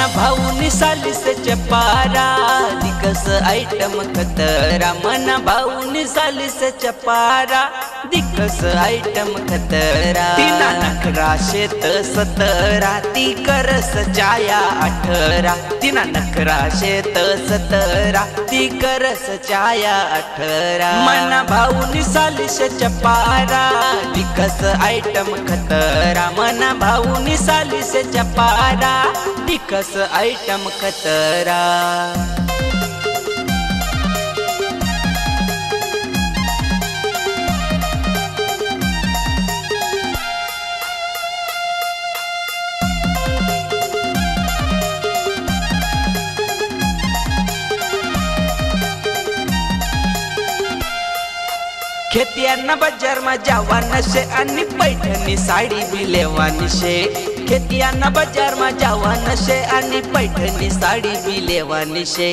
मना भाऊनी सालिस चपारा दिकस आइटम खतरा मना भाऊनी सालिस चपारा दिकस आइटम खतरा तिना नखरा शेत 17 ती करस चाया 18 तिना नखरा शेत 17 ती करस चाया 18 मना भाऊनी सालिस चपारा दिकस आइटम खतरा मना भाऊनी सालिस चपारा दिकस आइटम खतरा खेतियाना बाजार में जावान शे आणि पैठणी साडी बी लेवानी शे खेतियाना बाजार में जावान शे आणि पैठणी साडी बी लेवानी शे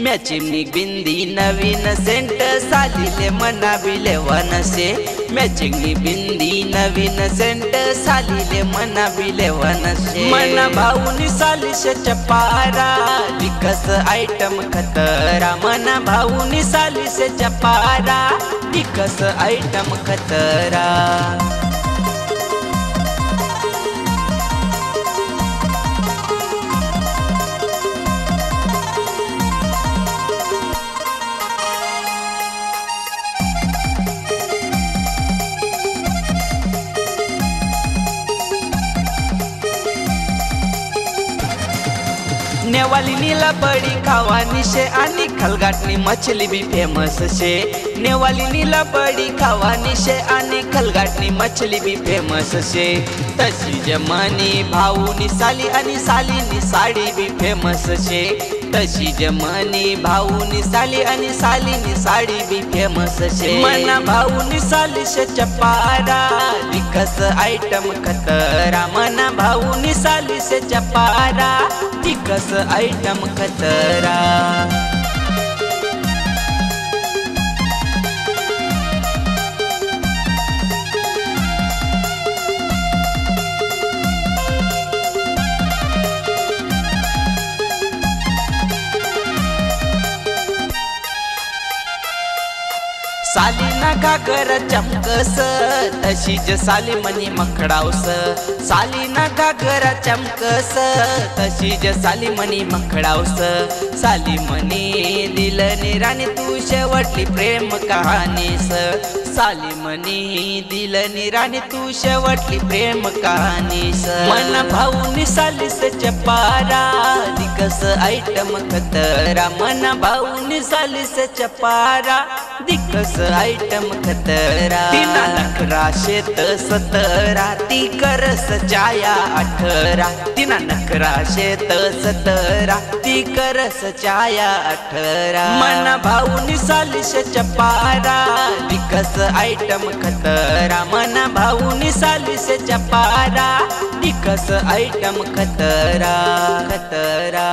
मॅचिंग बिंदी नवीन सेंट सालीले मना बी लेवान शे मॅचिंग बिंदी नवीन सेंट सालीले मना बी लेवान शे मना भाऊनी सालिस चपारा दिकस आइटम खतरा मना भाऊनी सालिस चपारा दिकस आइटम खतरा नेवाली नीला बड़ी खावानी शे आणि खलगाटनी मछली भी फेमस शे नेवाली नीला बड़ी खावानी शे आणि खलगाटनी मछली भी फेमस शे तशी जमानी भाऊनी साली आणि सालीनी साडी भी फेमस शे तशी जमानी भाऊनी साली आणि सालीनी साडी भी फेमस शे मना भाऊनी सालिस चपारा दिकस आइटम खतरा मना भाऊनी सालिस चपारा दिकस आइटम खतरा सालीना घागर चमकस तशीच साली मनी मखडावस सालीना घागर चमकस तशीच साली मनी मखडावस साली मनी दिल निराने तू शेवटली प्रेम कहाणीस साली मनी दिल निराने तू शेवटली प्रेम कहाणीस मना भाऊनी सालिस चपारा दिकस आइटम खतरा मना भाऊनी सालिस चपारा दिकस आइटम खतरा तिना नखरा शेत 17 ती करस चाया 18 तिना नखरा शेत 17 ती करस चाया 18 मना भाऊनी सालिस चपारा दिकस आइटम खतरा मना भाऊनी सालिस चपारा दिकस आइटम खतरा खतरा